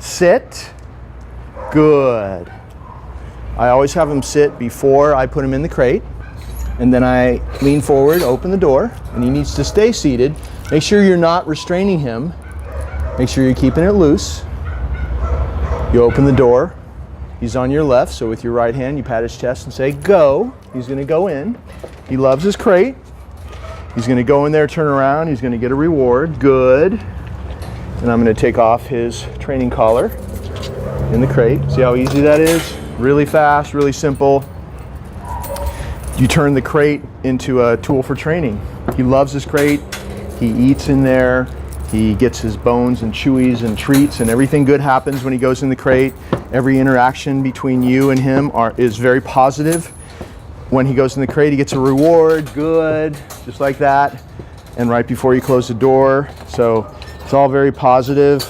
Sit. Good. I always have him sit before I put him in the crate. And then I lean forward, open the door, and he needs to stay seated. Make sure you're not restraining him. Make sure you're keeping it loose. You open the door. He's on your left, so with your right hand, you pat his chest and say, go. He's gonna go in. He loves his crate. He's gonna go in there, turn around. He's gonna get a reward. Good. And I'm gonna take off his training collar in the crate. See how easy that is? Really fast, really simple. You turn the crate into a tool for training. He loves his crate. He eats in there. He gets his bones and chewies and treats, and everything good happens when he goes in the crate. Every interaction between you and him is very positive. When he goes in the crate, he gets a reward. Good, just like that. And right before you close the door. So it's all very positive.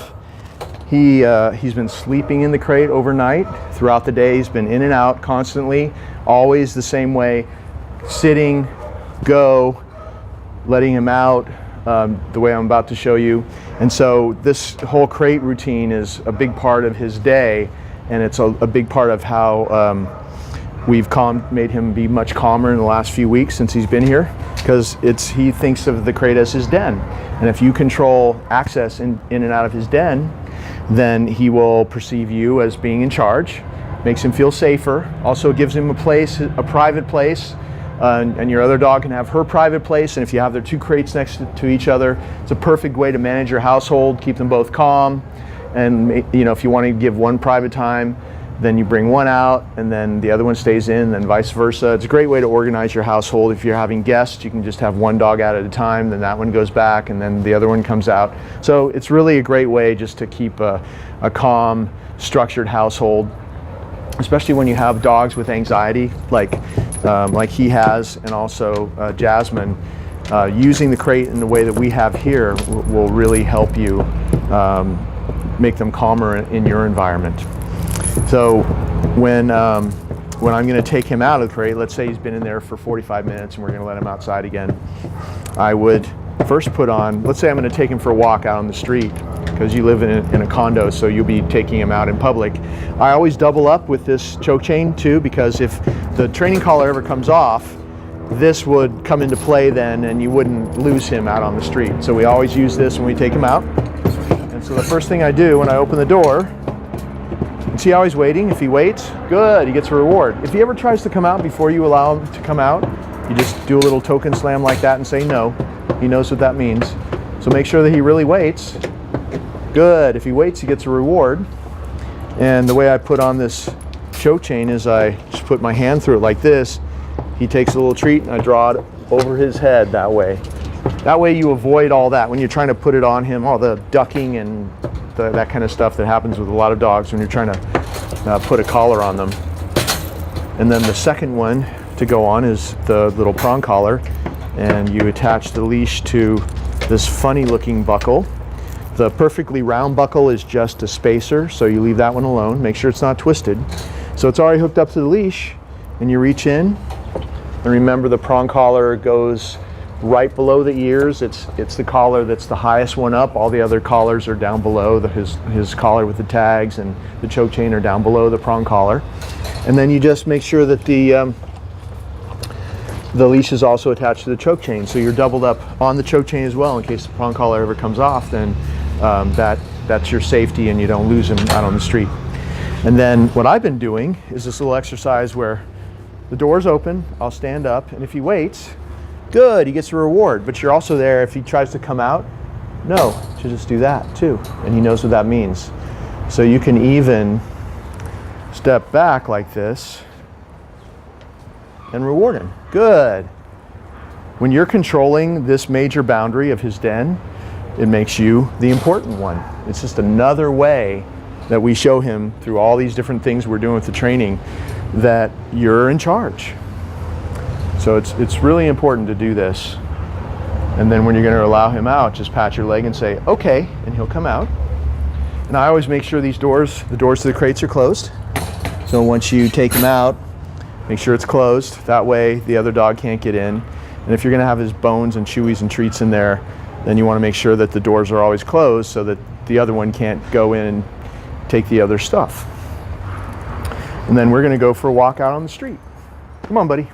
He's been sleeping in the crate overnight. Throughout the day, he's been in and out constantly, always the same way. Sitting, go, letting him out, the way I'm about to show you. And so this whole crate routine is a big part of his day, and it's a big part of how we've made him be much calmer in the last few weeks since he's been here, because he thinks of the crate as his den. And if you control access in and out of his den, then he will perceive you as being in charge, makes him feel safer, also gives him a private place. And your other dog can have her private place, and if you have their two crates next to each other, it's a perfect way to manage your household, keep them both calm. And if you want to give one private time, then you bring one out and then the other one stays in, then vice versa. It's a great way to organize your household. If you're having guests, you can just have one dog out at a time, then that one goes back and then the other one comes out. So it's really a great way just to keep a calm, structured household, especially when you have dogs with anxiety like he has, and also Jasmine. Using the crate in the way that we have here will really help you make them calmer in your environment. So when I'm going to take him out of the crate, let's say he's been in there for 45 minutes and we're going to let him outside again, I would first put on, let's say I'm going to take him for a walk out on the street, because you live in a condo, so you'll be taking him out in public. I always double up with this choke chain too, because if the training collar ever comes off, this would come into play then and you wouldn't lose him out on the street. So we always use this when we take him out. And so the first thing I do when I open the door, and see how he's waiting? If he waits, good, he gets a reward. If he ever tries to come out before you allow him to come out, you just do a little token slam like that and say no. He knows what that means. So make sure that he really waits. Good, if he waits, he gets a reward. And the way I put on this choke chain is I just put my hand through it like this. He takes a little treat and I draw it over his head that way. That way you avoid all that when you're trying to put it on him, all the ducking and that kind of stuff that happens with a lot of dogs when you're trying to put a collar on them. And then the second one to go on is the little prong collar, and you attach the leash to this funny looking buckle. The perfectly round buckle is just a spacer, so you leave that one alone. Make sure it's not twisted. So it's already hooked up to the leash, and you reach in, and remember the prong collar goes right below the ears. It's the collar that's the highest one up. All the other collars are down below. His collar with the tags and the choke chain are down below the prong collar. And then you just make sure that the leash is also attached to the choke chain, so you're doubled up on the choke chain as well in case the prong collar ever comes off. Then that's your safety and you don't lose him out on the street. And then what I've been doing is this little exercise where the door's open, I'll stand up, and if he waits, good, he gets a reward. But you're also there if he tries to come out, no, you just do that too, and he knows what that means. So you can even step back like this and reward him. Good. When you're controlling this major boundary of his den, it makes you the important one. It's just another way that we show him through all these different things we're doing with the training that you're in charge. So it's really important to do this. And then when you're going to allow him out, just pat your leg and say, okay, and he'll come out. And I always make sure the doors to the crates are closed. So once you take him out, make sure it's closed. That way the other dog can't get in. And if you're going to have his bones and chewies and treats in there, then you want to make sure that the doors are always closed so that the other one can't go in take the other stuff. And then we're going to go for a walk out on the street. Come on, buddy.